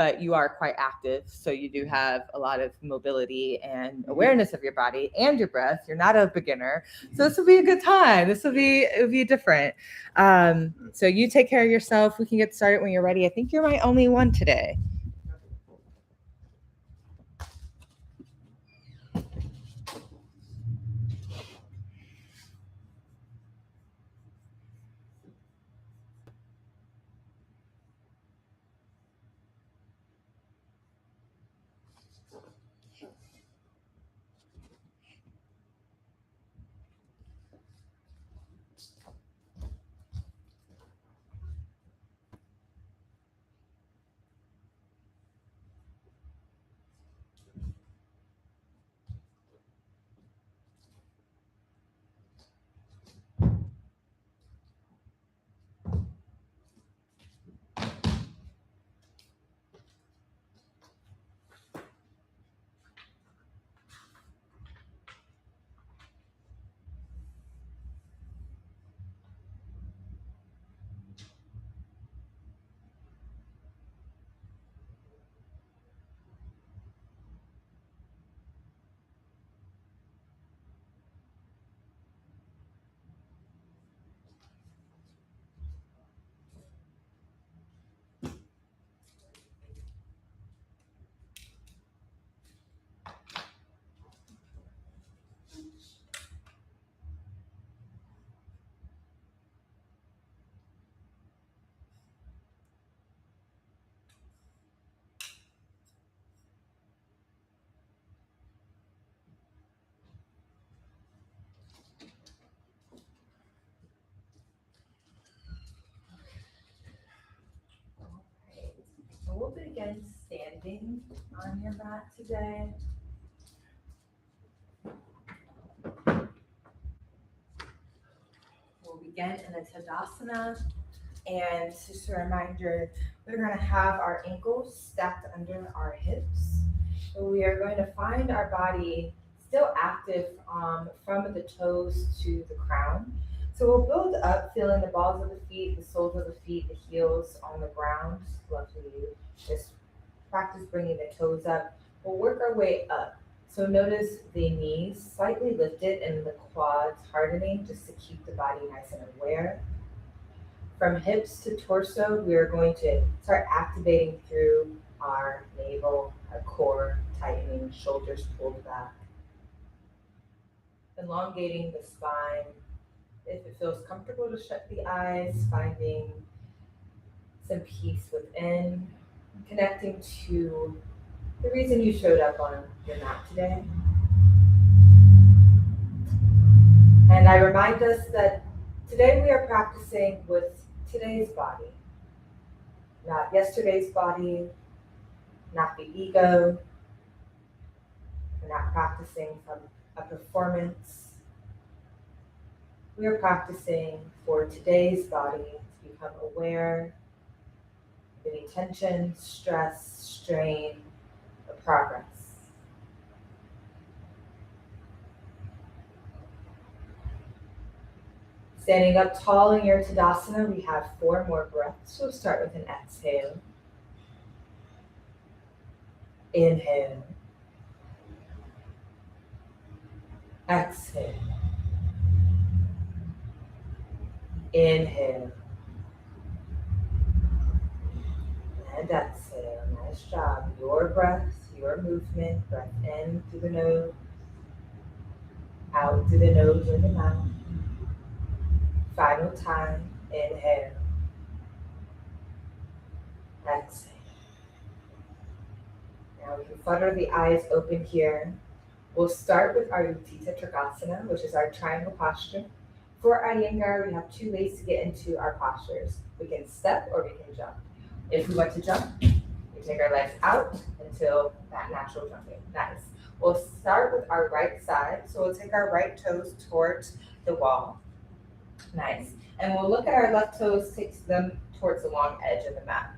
but you are quite active. So you do have a lot of mobility and awareness of your body and your breath. You're not a beginner. So this will be a good time. It'll be different. So you take care of yourself. We can get started when you're ready. I think you're my only one today. So we'll begin standing on your mat today. We'll begin in a Tadasana. And just a reminder, we're going to have our ankles stacked under our hips. So we are going to find our body still active from the toes to the crown. So we'll build up, feeling the balls of the feet, the soles of the feet, the heels on the ground. Lovely. Just practice bringing the toes up. We'll work our way up. So notice the knees slightly lifted and the quads hardening just to keep the body nice and aware. From hips to torso, we are going to start activating through our navel, our core, tightening, shoulders pulled back. Elongating the spine. If it feels comfortable to shut the eyes, finding some peace within, connecting to the reason you showed up on your mat today. And I remind us that today we are practicing with today's body, not yesterday's body, not the ego. We're not practicing from a performance. We are practicing for today's body to become aware of any tension, stress, strain, or progress. Standing up tall in your Tadasana, we have 4 more breaths. We'll start with an exhale. Inhale. Exhale. Inhale. And exhale. Nice job. Your breath, your movement. Breath in through the nose, out through the nose or the mouth. Final time. Inhale. Exhale. Now we can flutter the eyes open here. We'll start with our Utthita Trikonasana, which is our triangle posture. For Iyengar, we have 2 ways to get into our postures. We can step or we can jump. If we want to jump, we take our legs out until that natural jumping. Nice. We'll start with our right side. So we'll take our right toes towards the wall. Nice. And we'll look at our left toes, take them towards the long edge of the mat.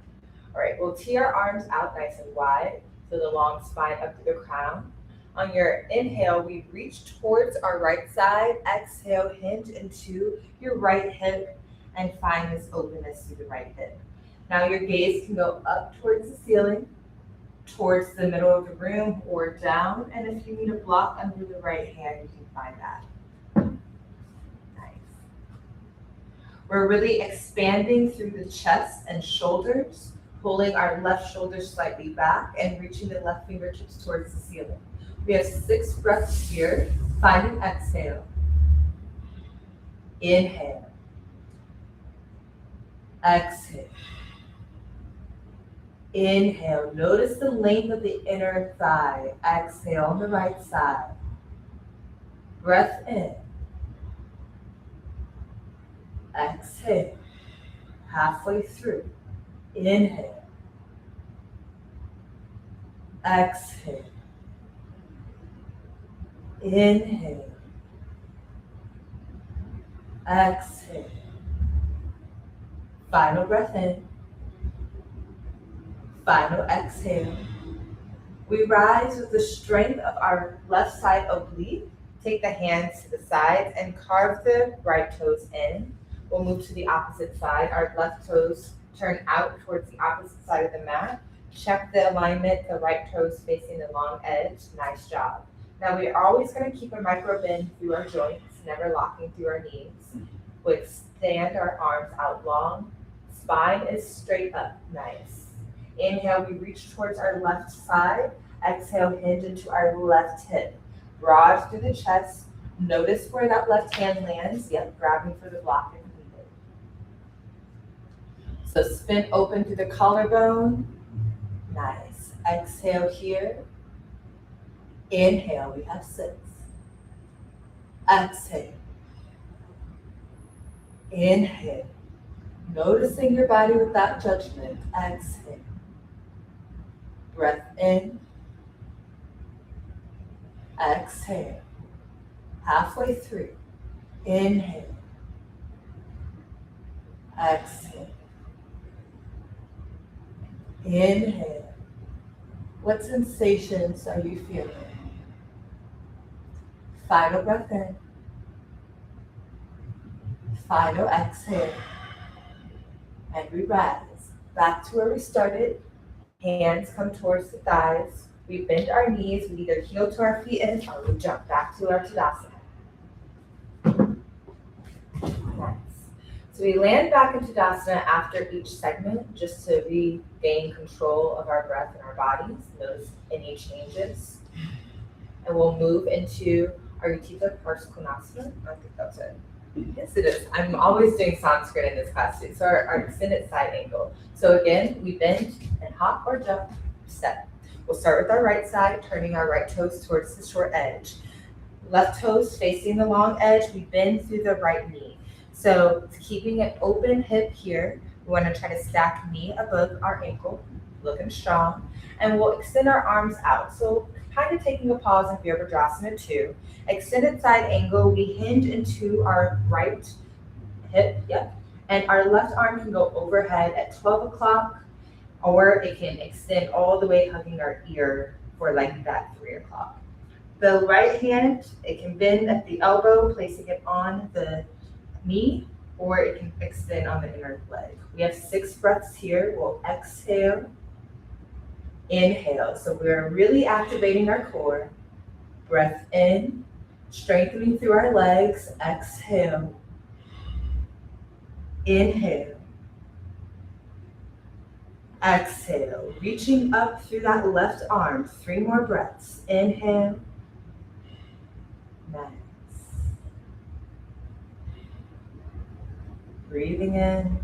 All right, we'll tee our arms out nice and wide, so the long spine up to the crown. On your inhale, we reach towards our right side. Exhale, hinge into your right hip and find this openness through the right hip. Now your gaze can go up towards the ceiling, towards the middle of the room, or down. And if you need a block under the right hand, you can find that. Nice. We're really expanding through the chest and shoulders, pulling our left shoulder slightly back and reaching the left fingertips towards the ceiling. We have 6 breaths here. Find an exhale. Inhale. Exhale. Inhale. Notice the length of the inner thigh. Exhale on the right side. Breath in. Exhale. Halfway through. Inhale. Exhale. Inhale. Exhale. Final breath in. Final exhale. We rise with the strength of our left side oblique. Take the hands to the sides and carve the right toes in. We'll move to the opposite side. Our left toes turn out towards the opposite side of the mat. Check the alignment, the right toes facing the long edge. Nice job. Now we are always going to keep a micro bend through our joints, never locking through our knees. We extend our arms out long. Spine is straight up. Nice. Inhale, we reach towards our left side. Exhale, hinge into our left hip. Broad through the chest. Notice where that left hand lands. Yep, grabbing for the block if needed. So spin open through the collarbone. Nice. Exhale here. Inhale, we have 6. Exhale. Inhale. Noticing your body without judgment. Exhale. Breath in. Exhale. Halfway through. Inhale. Exhale. Inhale. What sensations are you feeling? Final breath in. Final exhale. And we rise. Back to where we started. Hands come towards the thighs. We bend our knees. We either heel to our feet in or we jump back to our Tadasana. Nice. So we land back in Tadasana after each segment just to regain control of our breath and our bodies. Notice any changes. And we'll move into our Utthita Parsvakonasana. I think that's it. Yes, it is. I'm always doing Sanskrit in this class too. So our extended side angle. So again, we bend and hop or jump, step. We'll start with our right side, turning our right toes towards the short edge. Left toes facing the long edge, we bend through the right knee. So keeping an open hip here, we want to try to stack knee above our ankle, looking strong. And we'll extend our arms out. So kind of taking a pause in Virabhadrasana 2. Extended side angle, we hinge into our right hip, yep. And our left arm can go overhead at 12 o'clock, or it can extend all the way hugging our ear for like that 3 o'clock. The right hand, it can bend at the elbow, placing it on the knee, or it can extend on the inner leg. We have 6 breaths here. We'll exhale, inhale. So we're really activating our core. Breath in, strengthening through our legs. Exhale, inhale. Exhale, reaching up through that left arm. 3 more breaths. Inhale. Nice. Breathing in,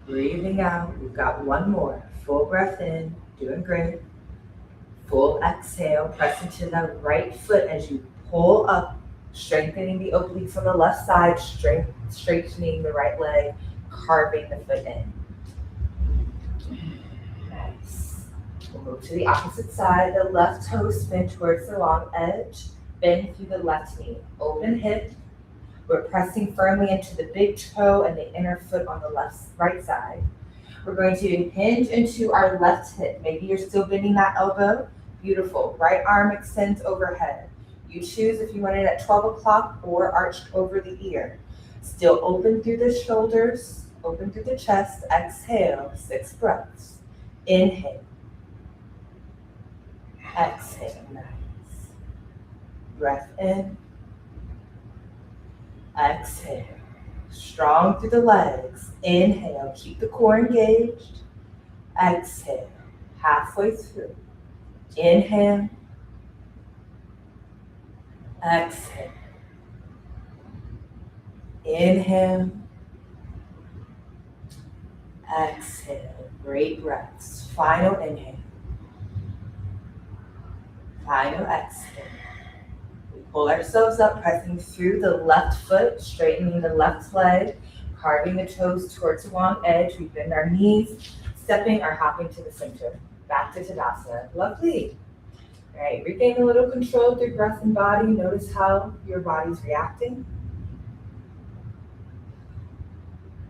breathing out. We've got 1 more. Full breath in, doing great. Full exhale, press into the right foot as you pull up, strengthening the obliques on the left side, straightening the right leg, carving the foot in. Nice. We'll move to the opposite side. The left toe spin towards the long edge. Bend through the left knee. Open hip. We're pressing firmly into the big toe and the inner foot on the right side. We're going to hinge into our left hip. Maybe you're still bending that elbow. Beautiful. Right arm extends overhead. You choose if you want it at 12 o'clock or arched over the ear. Still open through the shoulders. Open through the chest. Exhale, 6 breaths. Inhale. Exhale, nice. Breath in. Exhale. Strong through the legs. Inhale, keep the core engaged. Exhale, halfway through. Inhale. Exhale. Inhale. Exhale. Great breaths. Final inhale. Final exhale. We pull ourselves up, pressing through the left foot, straightening the left leg, carving the toes towards the long edge. We bend our knees, stepping or hopping to the center. Back to Tadasana. Lovely. All right, regain a little control through breath and body. Notice how your body's reacting.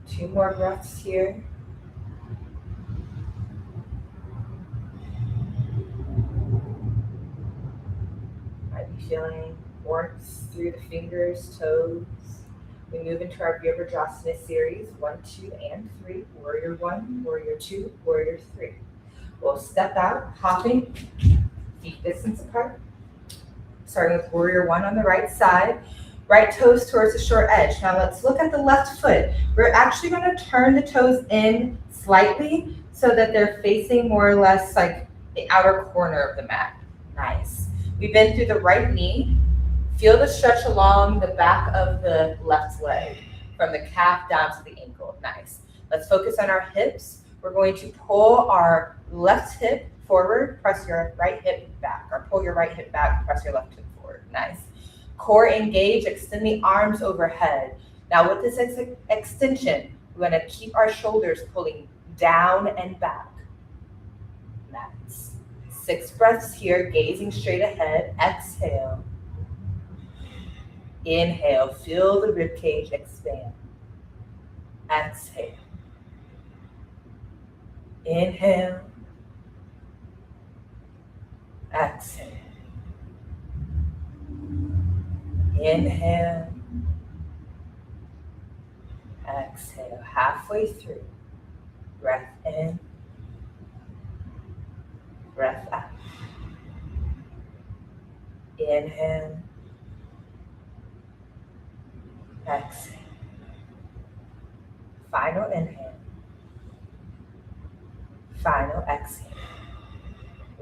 2 more breaths here. Might be feeling warmth through the fingers, toes. We move into our Virabhadrasana series, 1, 2, and 3. Warrior 1, Warrior 2, Warrior 3. We'll step out, hopping, feet distance apart. Starting with Warrior 1 on the right side. Right toes towards the short edge. Now let's look at the left foot. We're actually going to turn the toes in slightly so that they're facing more or less like the outer corner of the mat. Nice. We bend through the right knee. Feel the stretch along the back of the left leg from the calf down to the ankle. Nice. Let's focus on our hips. We're going to pull our left hip forward, press your right hip back, or pull your right hip back, press your left hip forward. Nice. Core engage, extend the arms overhead. Now with this extension, we're going to keep our shoulders pulling down and back. Nice. 6 breaths here, gazing straight ahead. Exhale. Inhale, feel the rib cage expand. Exhale. Inhale. Exhale. Inhale. Exhale. Halfway through. Breath in. Breath out. Inhale. Exhale. Final inhale. Final exhale.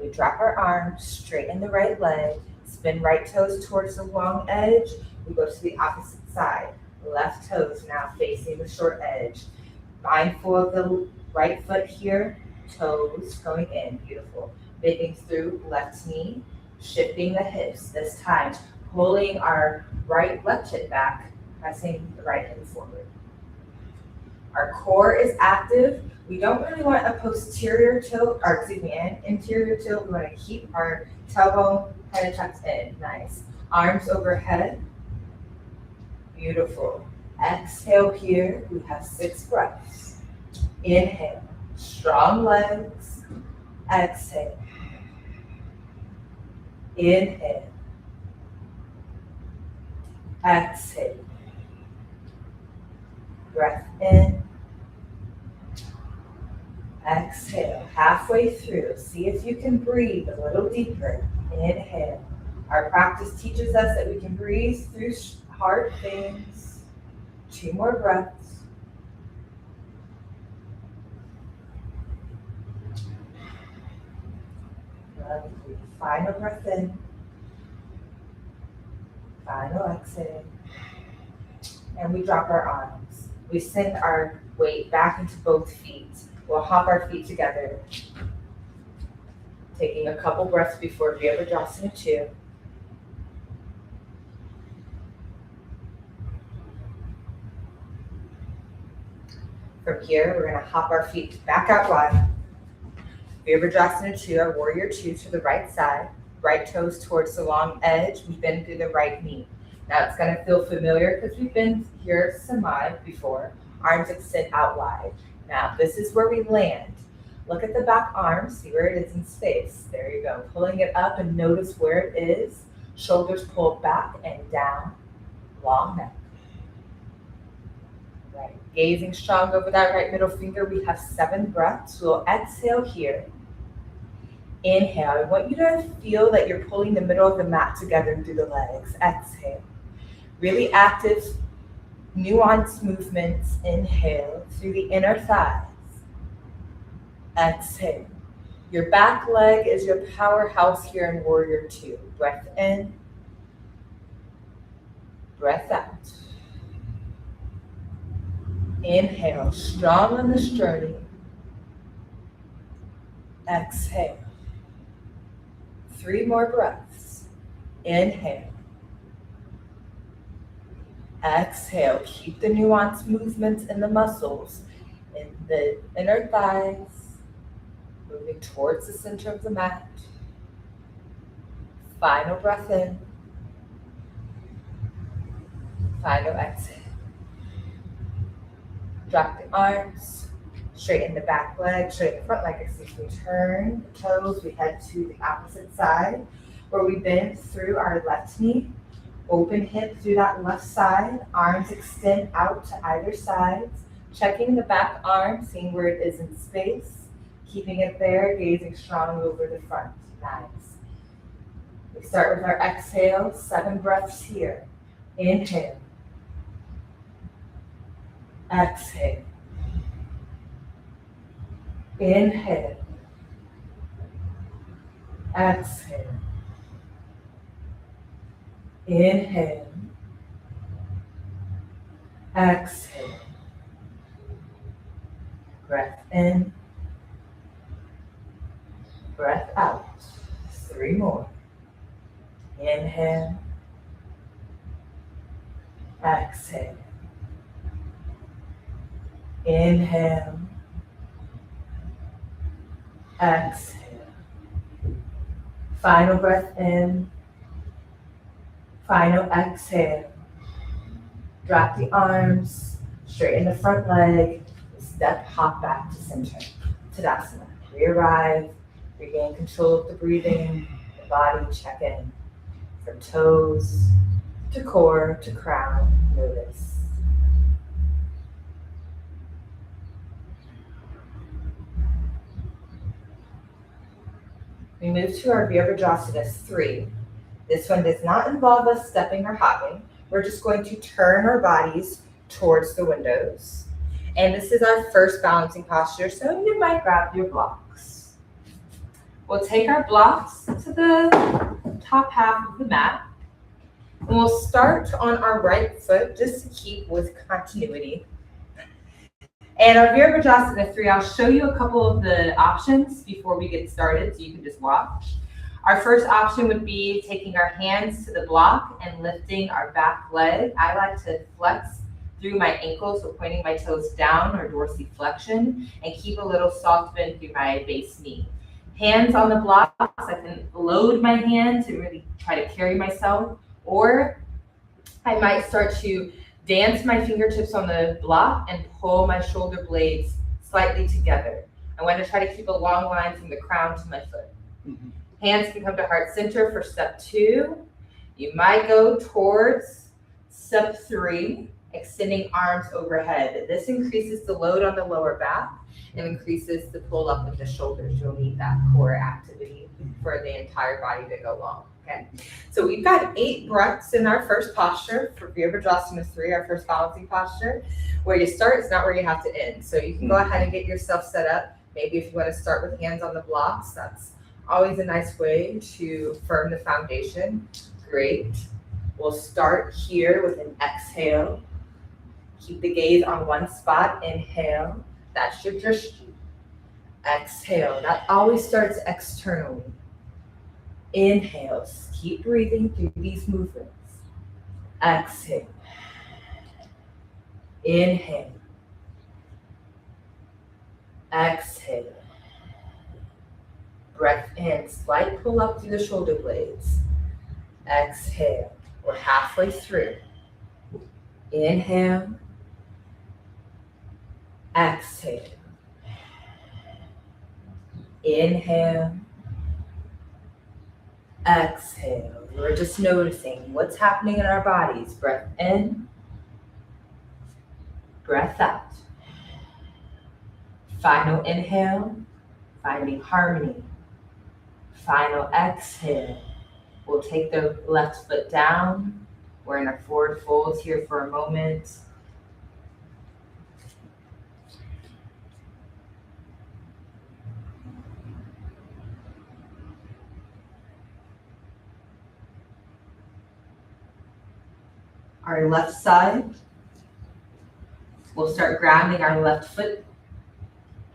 We drop our arms, straighten the right leg, spin right toes towards the long edge. We go to the opposite side. Left toes now facing the short edge. Mindful of the right foot here, toes going in. Beautiful. Bending through left knee, shifting the hips. This time, pulling our left hip back, pressing the right hip forward. Our core is active. We don't really want a posterior tilt, or an interior tilt. We want to keep our tailbone kind of tucked in. Nice. Arms overhead. Beautiful. Exhale here. We have 6 breaths. Inhale. Strong legs. Exhale. Inhale. Exhale. Breath in. Exhale. Halfway through. See if you can breathe a little deeper. Inhale. Our practice teaches us that we can breathe through hard things. 2 more breaths. Lovely. Final breath in. Final exhale. And we drop our arms. We send our weight back into both feet. We'll hop our feet together. Taking a couple breaths before Virabhadrasana 2. From here, we're going to hop our feet back out wide. Virabhadrasana 2, our Warrior 2 to the right side. Right toes towards the long edge. We bend through the right knee. Now it's going to feel familiar because we've been here semi before. Arms extend out wide. Now this is where we land. Look at the back arm, see where it is in space. There you go. Pulling it up and notice where it is. Shoulders pulled back and down. Long neck. Right. Gazing strong over that right middle finger, we have 7 breaths. We'll exhale here. Inhale. I want you to feel that you're pulling the middle of the mat together through the legs. Exhale. Really active, nuanced movements. Inhale through the inner thighs. Exhale. Your back leg is your powerhouse here in Warrior Two. Breath in, breath out. Inhale, strong on the sternum. Exhale. 3 more breaths. Inhale. Exhale. Keep the nuanced movements in the muscles in the inner thighs, moving towards the center of the mat. Final breath in. Final exhale. Drop the arms, straighten the back leg, straighten the front leg. Excuse me. Turn the toes. We head to the opposite side where we bend through our left knee. Open hip through that left side. Arms extend out to either side. Checking the back arm, seeing where it is in space. Keeping it there, gazing strong over the front. Nice. We start with our exhale. 7 breaths here. Inhale. Exhale. Inhale. Exhale. Inhale. Exhale. Breath in. Breath out. 3 more. Inhale. Exhale. Inhale. Exhale. Final breath in. Final exhale. Drop the arms, straighten the front leg, step, hop back to center. Tadasana. Re-arrive, regain control of the breathing, the body, check in. From toes to core to crown, notice. We move to our Virabhadrasana 3. This one does not involve us stepping or hopping. We're just going to turn our bodies towards the windows. And this is our first balancing posture, so you might grab your blocks. We'll take our blocks to the top half of the mat. And we'll start on our right foot just to keep with continuity. And our Virabhadrasana 3, I'll show you a couple of the options before we get started, so you can just watch. Our first option would be taking our hands to the block and lifting our back leg. I like to flex through my ankles, so pointing my toes down or dorsiflexion, and keep a little soft bend through my base knee. Hands on the blocks, I can load my hand to really try to carry myself, or I might start to dance my fingertips on the block and pull my shoulder blades slightly together. I want to try to keep a long line from the crown to my foot. Mm-hmm. Hands can come to heart center for step 2. You might go towards step 3, extending arms overhead. This increases the load on the lower back and increases the pull up of the shoulders. You'll need that core activity for the entire body to go long. Okay, so we've got 8 breaths in our first posture for Virabhadrasana 3, our first balancing posture. Where you start is not where you have to end. So you can go ahead and get yourself set up. Maybe if you want to start with hands on the blocks, that's always a nice way to firm the foundation. Great. We'll start here with an exhale. Keep the gaze on one spot. Inhale. That's your drishti. Exhale. That always starts externally. Inhale. Keep breathing through these movements. Exhale. Inhale. Exhale. Breath in. Slight pull up through the shoulder blades. Exhale. We're halfway through. Inhale. Exhale. Inhale. Exhale. We're just noticing what's happening in our bodies. Breath in. Breath out. Final inhale, finding harmony. Final exhale. We'll take the left foot down. We're in a forward fold here for a moment. Our left side. We'll start grounding our left foot.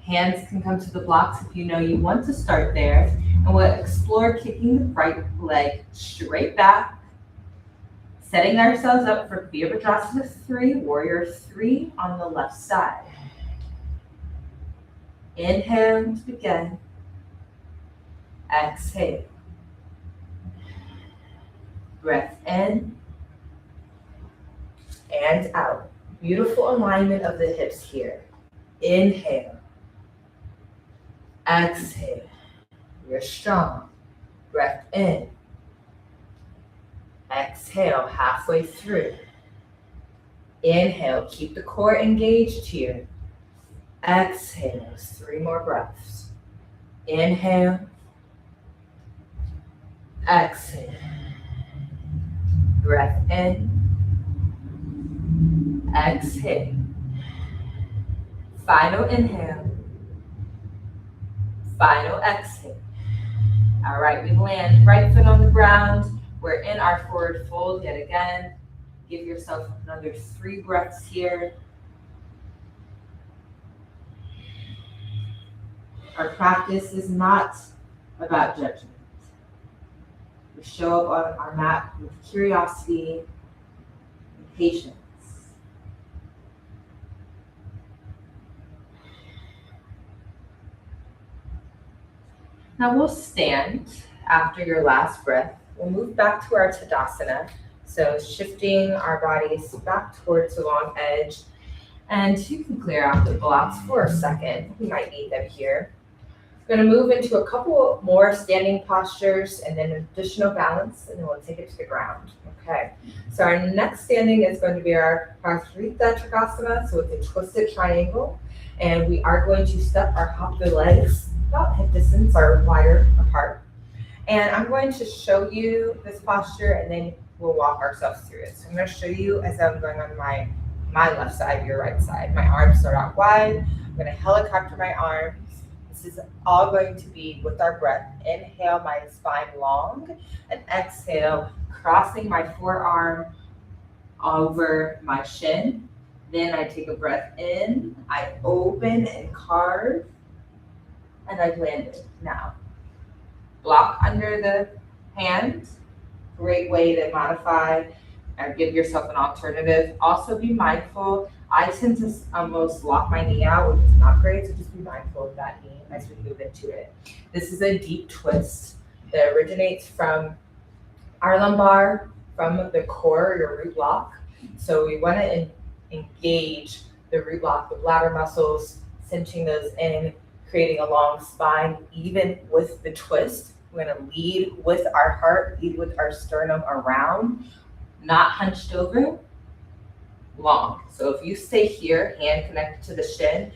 Hands can come to the blocks if you know you want to start there. And we'll explore kicking the right leg straight back, setting ourselves up for Virabhadrasana 3, Warrior 3 on the left side. Inhale to begin. Exhale. Breath in and out. Beautiful alignment of the hips here. Inhale. Exhale. You're strong. Breath in. Exhale halfway through. Inhale, keep the core engaged here. Exhale, 3 more breaths. Inhale. Exhale. Breath in. Exhale. Final inhale. Final exhale. All right, we land right foot on the ground. We're in our forward fold yet again. Give yourself another 3 breaths here. Our practice is not about judgment. We show up on our mat with curiosity and patience. Now we'll stand after your last breath. We'll move back to our Tadasana. So shifting our bodies back towards the long edge. And you can clear out the blocks for a second. We might need them here. We're going to move into a couple more standing postures and then additional balance, and then we'll take it to the ground. Okay, so our next standing is going to be our Parthrita Trikonasana, so it's a twisted triangle. And we are going to hop the legs about hip distance or wider apart. And I'm going to show you this posture and then we'll walk ourselves through it. So I'm going to show you as I'm going on my left side, your right side. My arms start out wide. I'm going to helicopter my arms. This is all going to be with our breath. Inhale, my spine long, and exhale, crossing my forearm over my shin. Then I take a breath in, I open and carve, and I've landed. Now, block under the hands. Great way to modify or give yourself an alternative. Also be mindful. I tend to almost lock my knee out, which is not great, so just be mindful of that knee as we move into it. This is a deep twist that originates from our lumbar, from the core, your root block. So we want to engage the root block, the bladder muscles, cinching those in, creating a long spine, even with the twist. We're going to lead with our heart, lead with our sternum around, not hunched over, long. So if you stay here, hand connected to the shin,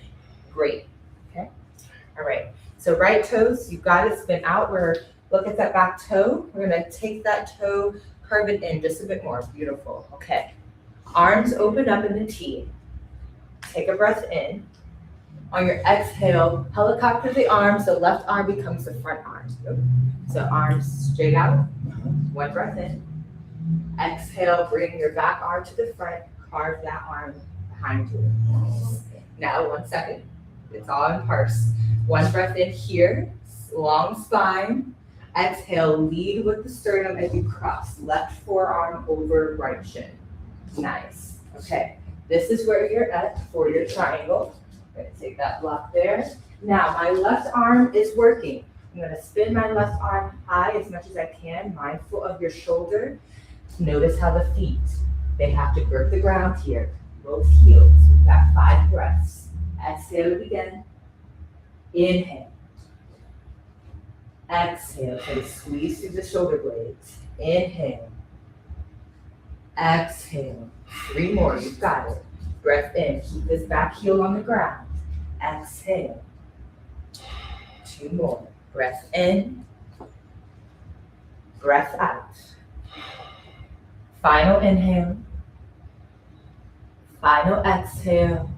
great. Okay. All right. So right toes, you've got to spin out. Look at that back toe. We're going to take that toe, curve it in just a bit more. Beautiful. Okay. Arms open up in the T. Take a breath in. On your exhale, helicopter the arms. The left arm becomes the front arm. So arms straight out. One breath in. Exhale, bring your back arm to the front. Carve that arm behind you. Now, 1 second. It's all in parse. One breath in here. Long spine. Exhale, lead with the sternum as you cross. Left forearm over right shin. Nice. Okay. This is where you're at for your triangle. I'm going to take that block there. Now, my left arm is working. I'm going to spin my left arm high as much as I can, mindful of your shoulder. Notice how the feet, they have to grip the ground here. Both heels. We've got 5 breaths. Exhale to begin. Inhale. Exhale. So squeeze through the shoulder blades. Inhale. Exhale. 3 more. You've got it. Breath in. Keep this back heel on the ground. Exhale. 2 more. Breath in. Breath out. Final inhale. Final exhale.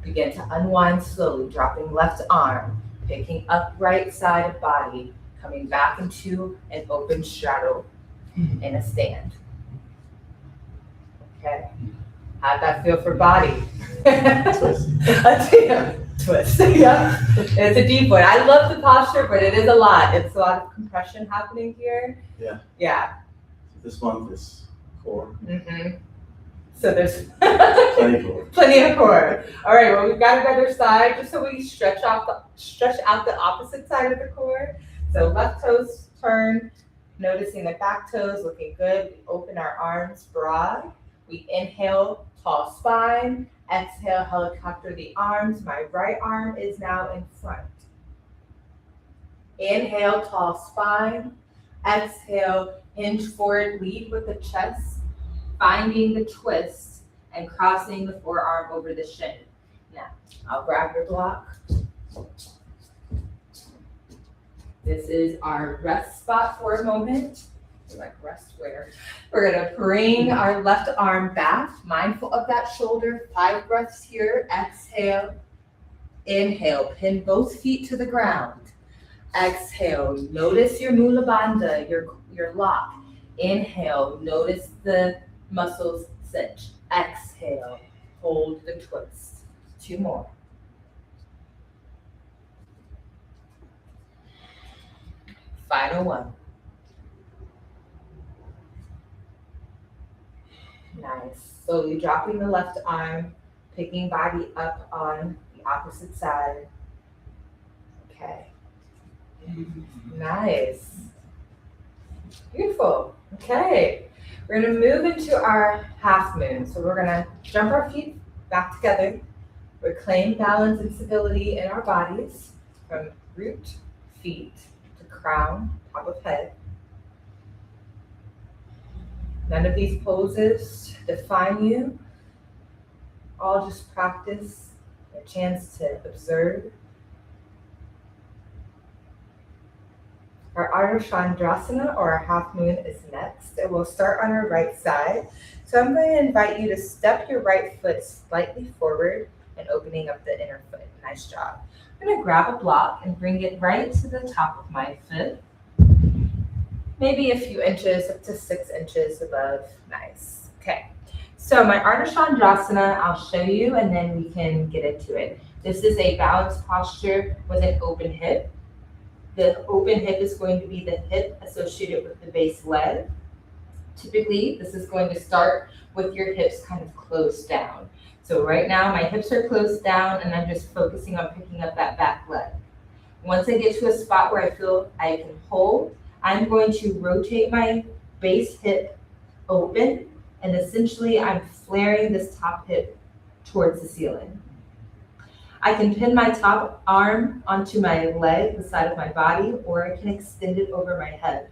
Begin to unwind slowly, dropping left arm, picking up right side of body, coming back into an open straddle in a stand. Okay. How'd that feel for body? Twist. Twist. Yeah. It's a deep one. I love the posture, but it is a lot. It's a lot of compression happening here. Yeah. Yeah. This month is core. Mm-hmm. So there's Plenty core. plenty of core. All right, well, we've got another side just so we stretch out the opposite side of the core. So left toes turn, noticing the back toes looking good. We open our arms broad. We inhale, tall spine. Exhale, helicopter the arms. My right arm is now in front. Inhale, tall spine. Exhale, hinge forward, lead with the chest, finding the twist and crossing the forearm over the shin. Now, I'll grab your block. This is our rest spot for a moment. Like rest where? We're gonna bring our left arm back, mindful of that shoulder. 5 breaths here. Exhale. Inhale, pin both feet to the ground. Exhale, notice your mula bandha, your lock. Inhale, notice the muscles cinch. Exhale, hold the twist. 2 more. Final one. Nice. Slowly dropping the left arm, picking body up on the opposite side. Okay. Nice. Beautiful. Okay. We're going to move into our half moon. So we're going to jump our feet back together, reclaim balance and stability in our bodies from root, feet, to crown, top of head. None of these poses define you. All just practice, a chance to observe. Our Ardha Chandrasana, or our half moon, is next. And we'll start on our right side. So I'm going to invite you to step your right foot slightly forward and opening up the inner foot. Nice job. I'm going to grab a block and bring it right to the top of my foot. Maybe a few inches, up to 6 inches above. Nice. Okay. So my Ardha Chandrasana, I'll show you and then we can get into it. This is a balanced posture with an open hip. The open hip is going to be the hip associated with the base leg. Typically, this is going to start with your hips kind of closed down. So right now, my hips are closed down and I'm just focusing on picking up that back leg. Once I get to a spot where I feel I can hold, I'm going to rotate my base hip open, and essentially I'm flaring this top hip towards the ceiling. I can pin my top arm onto my leg, the side of my body, or I can extend it over my head.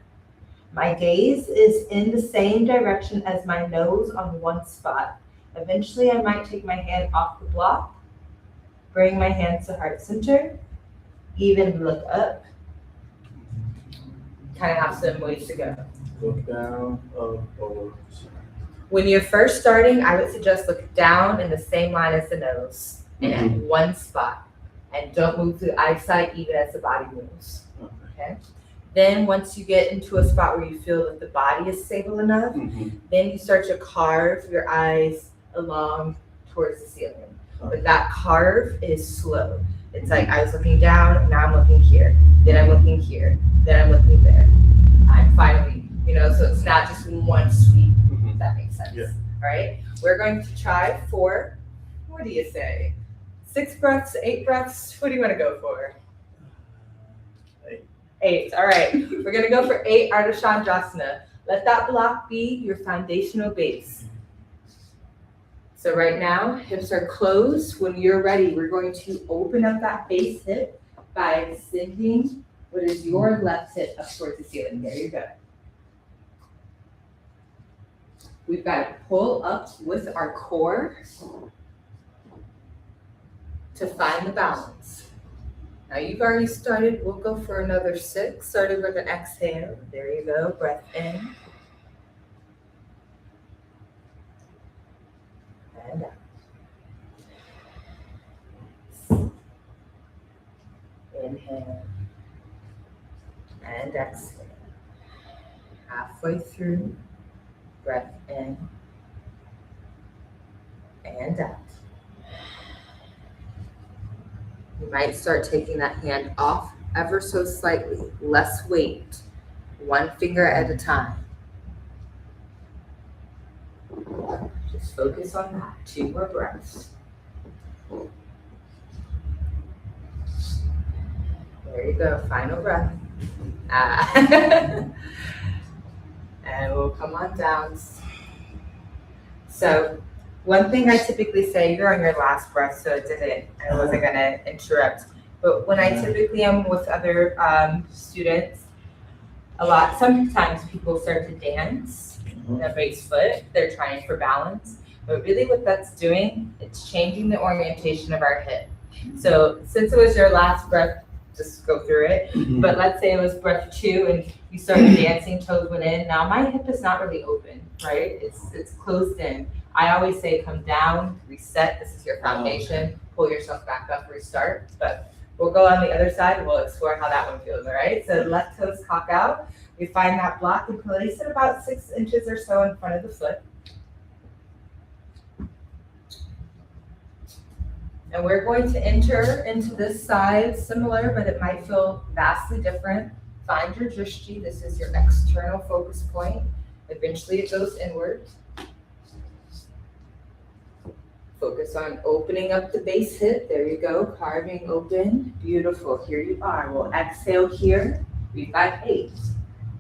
My gaze is in the same direction as my nose on one spot. Eventually, I might take my hand off the block, bring my hands to heart center, even look up. Kind of have some ways to go. Look down, up, over. When you're first starting, I would suggest look down in the same line as the nose in one spot. And don't move the eyesight even as the body moves. Okay? Then once you get into a spot where you feel that the body is stable enough, then you start to carve your eyes along towards the ceiling. But that carve is slow. It's like I was looking down, now I'm looking here, then I'm looking here, then I'm looking there. I'm finally, so it's not just one sweep, if that makes sense. Yeah. All right, we're going to try for, what do you say? 6 breaths, 8 breaths, what do you want to go for? 8, all right. We're gonna go for 8 Ardha Chandrasana. Let that block be your foundational base. So right now, hips are closed. When you're ready, we're going to open up that base hip by extending what is your left hip up towards the ceiling. There you go. We've got to pull up with our core to find the balance. Now you've already started, we'll go for another 6, starting with an exhale. There you go, breath in. And out. Inhale. And exhale. Halfway through, breath in. And out. You might start taking that hand off ever so slightly, less weight, one finger at a time. Just focus on that. 2 more breaths. There you go, final breath. And we'll come on down. So one thing I typically say, you're on your last breath, so I wasn't gonna interrupt. But when I typically am with other students, sometimes people start to dance, raise foot, they're trying for balance. But really what that's doing, it's changing the orientation of our hip. So since it was your last breath, just go through it. But let's say it was breath 2 and you started dancing, toes went in. Now my hip is not really open, right? It's closed in. I always say come down, reset, this is your foundation, pull yourself back up, restart. But we'll go on the other side and we'll explore how that one feels, all right? So left toes cock out. We find that block and place it about 6 inches or so in front of the foot. And we're going to enter into this side similar, but it might feel vastly different. Find your drishti. This is your external focus point. Eventually it goes inward. Focus on opening up the base hip. There you go, carving open. Beautiful, here you are. We'll exhale here. We've got 8.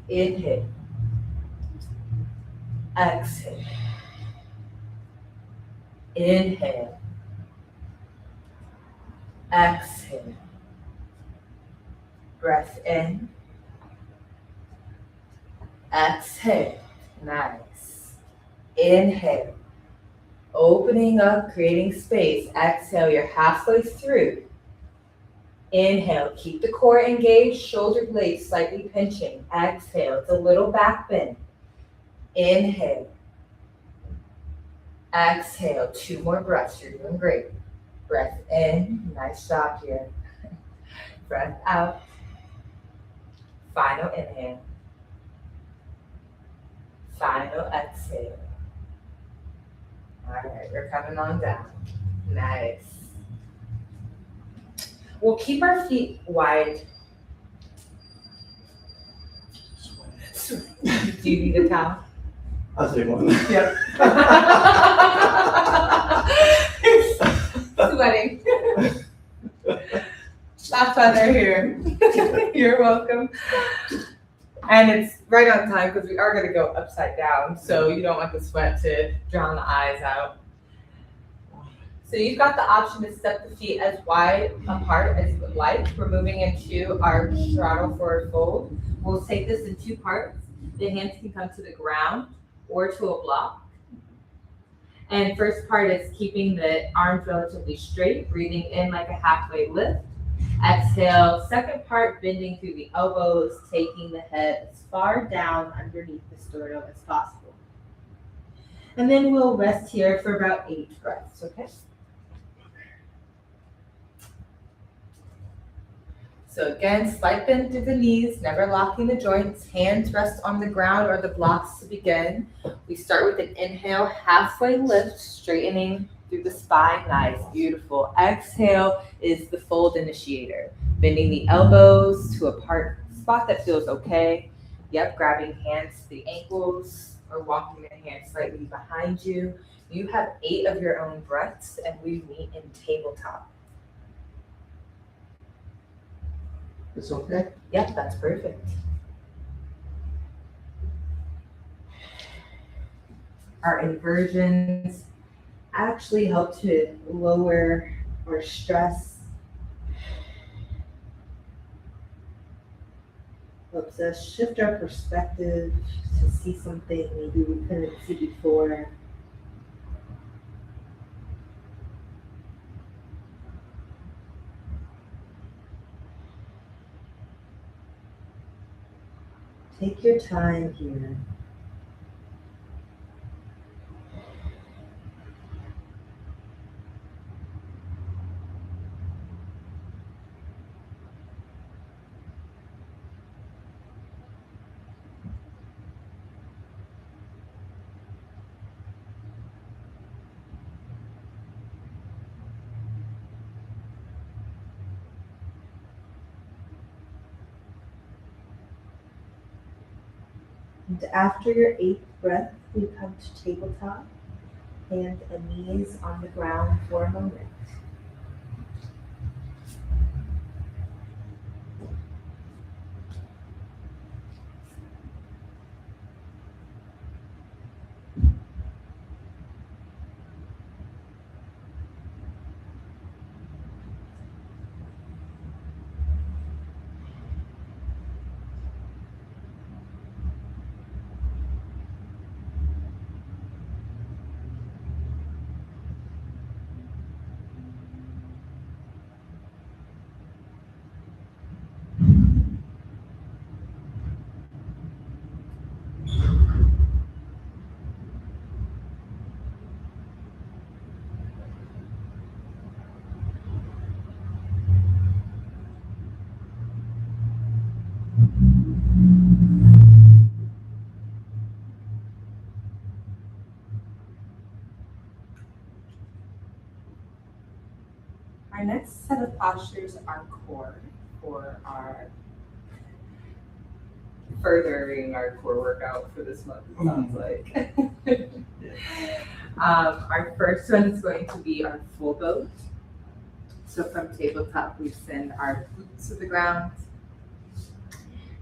Inhale. Exhale. Inhale. Exhale. Breath in. Exhale. Nice. Inhale. Opening up, creating space. Exhale, you're halfway through. Inhale, keep the core engaged, shoulder blades slightly pinching. Exhale, it's a little back bend. Inhale. Exhale, 2 more breaths, you're doing great. Breath in, nice job here. Breath out. Final inhale. Final exhale. All right, we're coming on down. Nice. We'll keep our feet wide. Do you need a towel? I'll take one. Yep. Sweating. Laugh weather here. You're welcome. And it's right on time because we are going to go upside down, so you don't want the sweat to drown the eyes out. So you've got the option to step the feet as wide apart as you would like. We're moving into our straddle forward fold. We'll take this in 2 parts. The hands can come to the ground or to a block. And first part is keeping the arms relatively straight, breathing in like a halfway lift. Exhale, second part, bending through the elbows, taking the head as far down underneath the sternum as possible. And then we'll rest here for about 8 breaths, okay? So again, slight bend through the knees, never locking the joints. Hands rest on the ground or the blocks to begin. We start with an inhale, halfway lift, straightening through the spine. Nice, beautiful. Exhale is the fold initiator. Bending the elbows to a spot that feels okay. Yep, grabbing hands to the ankles or walking the hands slightly behind you. You have 8 of your own breaths and we meet in tabletop. It's okay? Yep, that's perfect. Our inversions actually help to lower our stress. Helps us shift our perspective to see something maybe we couldn't see before. Take your time here. And after your 8th breath, we come to tabletop, hands and knees on the ground for a moment. Our next set of postures are core for our furthering our core workout for this month, it sounds like. Our first one is going to be our full boat. So from tabletop, we send our glutes to the ground.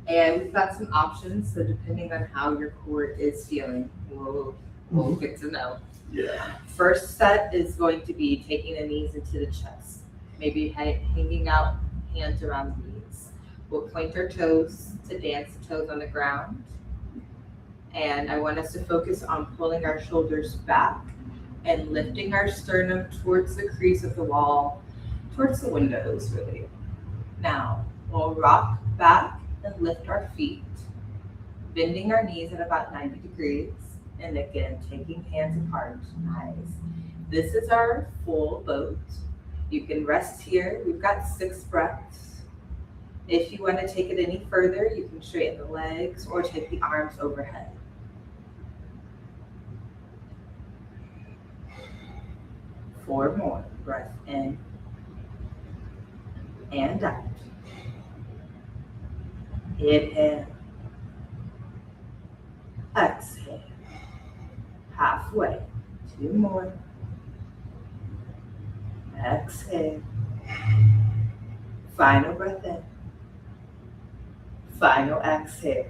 And we've got some options, so depending on how your core is feeling, we'll get to know. Yeah. First set is going to be taking the knees into the chest, maybe hanging out, hands around the knees. We'll point our toes to dance the toes on the ground. And I want us to focus on pulling our shoulders back and lifting our sternum towards the crease of the wall, towards the windows, really. Now, we'll rock back and lift our feet, bending our knees at about 90 degrees. And again, taking hands apart. Nice. This is our full boat. You can rest here. We've got 6 breaths. If you want to take it any further, you can straighten the legs or take the arms overhead. Four more. Breath in and out. Inhale. Exhale. Halfway. 2 more. Exhale. Final breath in. Final exhale.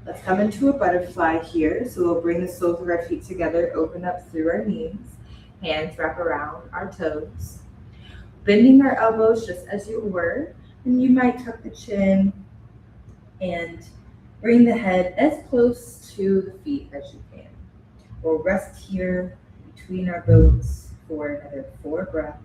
Let's come into a butterfly here. So we'll bring the soles of our feet together, open up through our knees. Hands wrap around our toes. Bending our elbows just as you were. And you might tuck the chin and bring the head as close to the feet as you can. We'll rest here between our boats for another 4 breaths.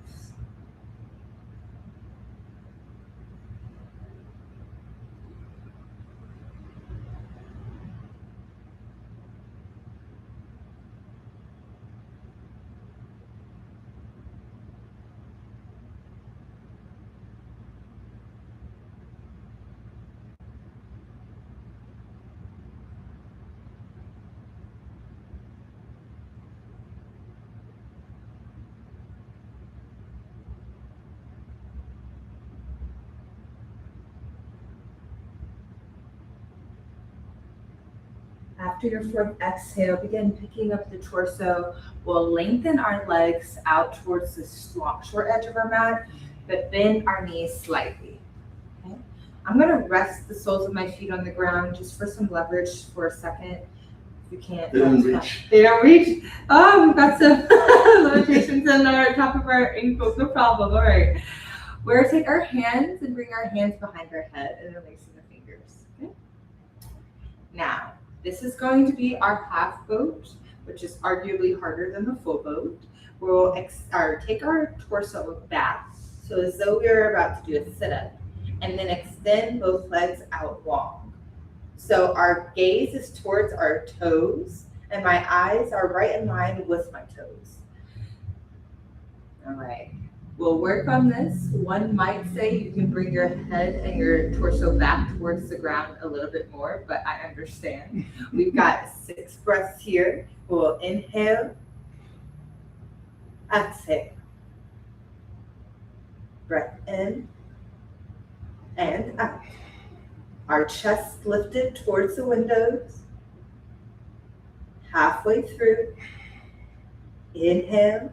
After your 4th exhale, begin picking up the torso. We'll lengthen our legs out towards the short edge of our mat, but bend our knees slightly. Okay? I'm going to rest the soles of my feet on the ground just for some leverage for a second. If you can't. They don't reach. They don't reach? Oh, we've got some limitations on our top of our ankles. No problem. All right. We're going to take our hands and bring our hands behind our head and releasing the fingers. Okay? This is going to be our half boat, which is arguably harder than the full boat. We'll take our torso back, so as though we were about to do a sit-up, and then extend both legs out long. So our gaze is towards our toes, and my eyes are right in line with my toes. All right. We'll work on this. One might say you can bring your head and your torso back towards the ground a little bit more, but I understand. We've got 6 breaths here. We'll inhale, exhale. Breath in and out. Our chest lifted towards the windows. Halfway through. Inhale,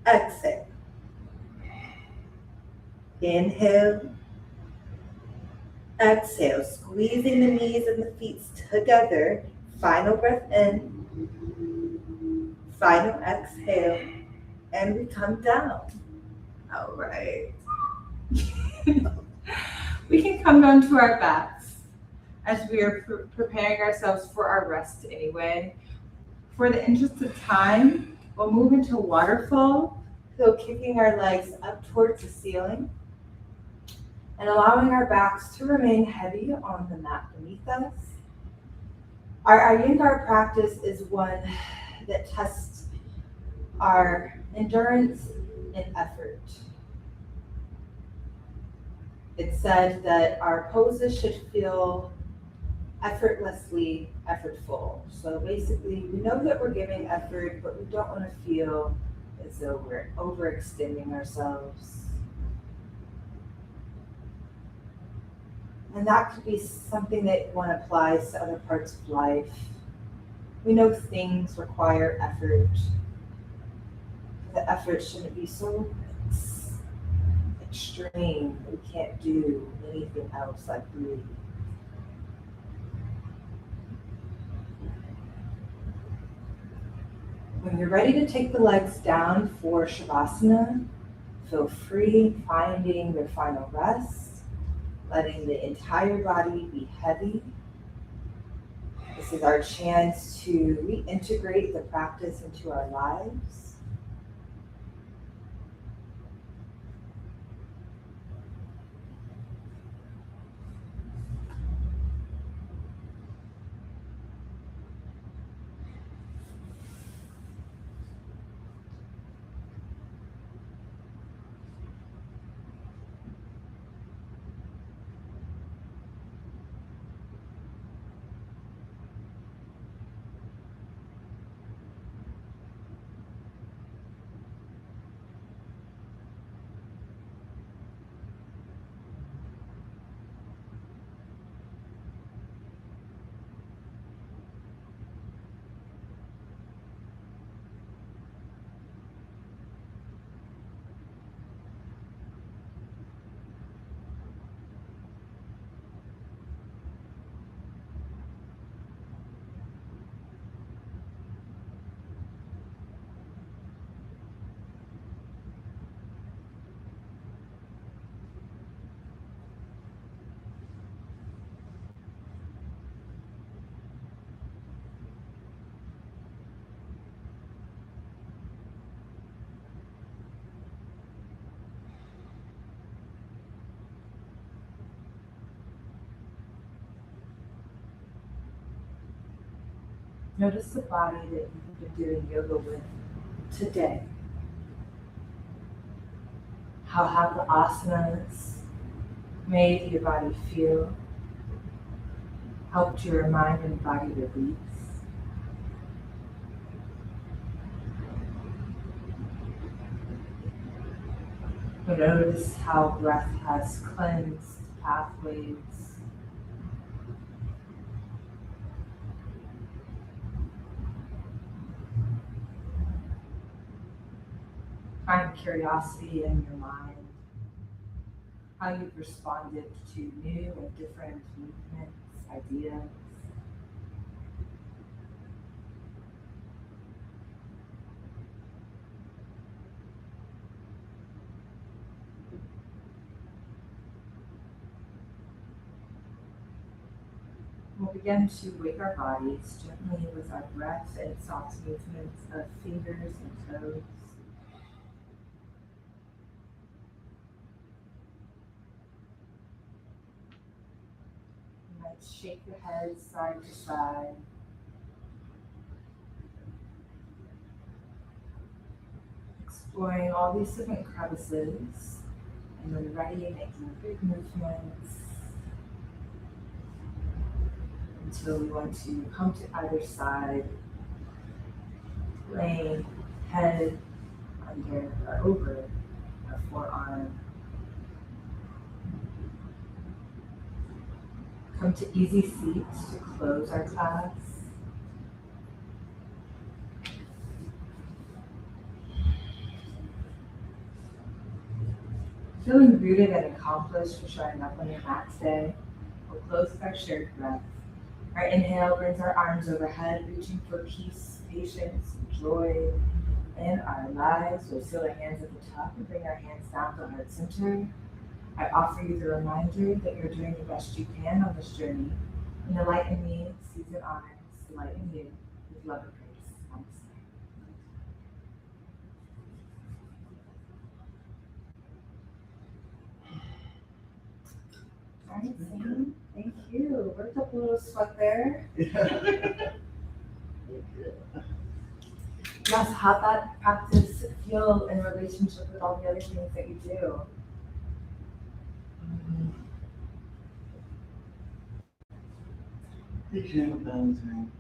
exhale. Inhale, exhale, squeezing the knees and the feet together. Final breath in, final exhale, and we come down. All right. We can come down to our backs as we are preparing ourselves for our rest anyway. For the interest of time, we'll move into waterfall, so kicking our legs up towards the ceiling and allowing our backs to remain heavy on the mat beneath us. Our Iyengar practice is one that tests our endurance and effort. It's said that our poses should feel effortlessly effortful. So basically, we know that we're giving effort, but we don't want to feel as though we're overextending ourselves. And that could be something that one applies to other parts of life. We know things require effort. The effort shouldn't be so extreme that we can't do anything else like breathe. When you're ready to take the legs down for Shavasana, feel free finding your final rest, letting the entire body be heavy. This is our chance to reintegrate the practice into our lives. Notice the body that you've been doing yoga with today. How have the asanas made your body feel? Helped your mind and body release? Notice how breath has cleansed pathways. Find curiosity in your mind, how you've responded to new and different movements, ideas. We'll begin to wake our bodies gently with our breath and soft movements of fingers and toes. You might shake your head side to side. Exploring all these different crevices, and when ready, making big movements until we want to come to either side, laying head under or over our forearm. Come to easy seats to close our class. Feeling rooted and accomplished for showing up on your max day, we'll close with our shared breath. Our inhale brings our arms overhead, reaching for peace, patience, and joy in our lives. We'll seal our hands at the top and bring our hands down to heart center. I offer you the reminder that you're doing the best you can on this journey. And the light in me sees and honors the light in you with love and grace. Namaste. All right, Sam. Thank you. Worked up a little sweat there. Yes, how'd that practice feel in relationship with all the other things that you do? Became balancing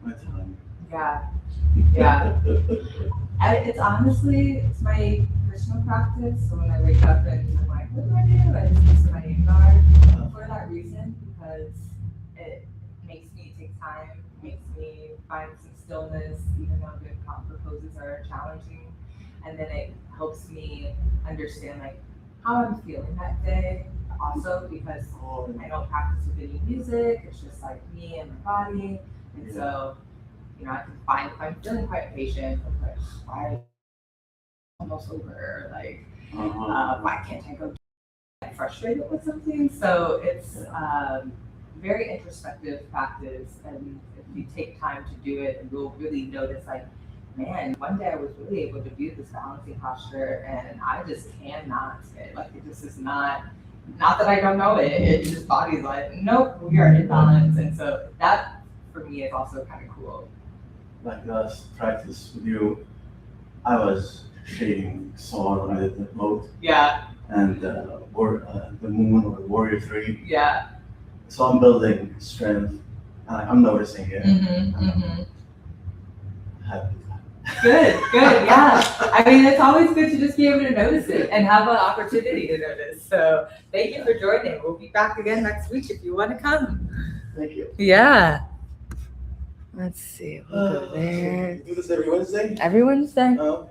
my time. Yeah. It's honestly, it's my personal practice. So when I wake up and I'm like, what do I do? I just listen to my Iyengar for that reason, because it makes me take time, makes me find some stillness, even though the proper poses are challenging. And then it helps me understand like how I'm feeling that day. Also, because I don't practice with any music, it's just like me and my body. And so, I can find if I'm feeling quite patient, I'm like, why almost over? Like, why can't I go get frustrated with something? So it's very introspective practice, and if you take time to do it, you'll really notice like, man, one day I was really able to do this balancing posture, and I just cannot. It just is not that I don't know it. It's just body's like, nope, we are in balance, and so that for me is also kind of cool. Like last practice with you, I was shading Saw, I did the boat. Yeah. And the moon or warrior 3. Yeah. So I'm building strength. I'm noticing it. Happy. Good, yeah. I mean, it's always good to just be able to notice it and have an opportunity to notice. So thank you for joining. We'll be back again next week if you want to come. Thank you. Yeah. Let's see. We'll go there. Do this every Wednesday? Every Wednesday. Oh.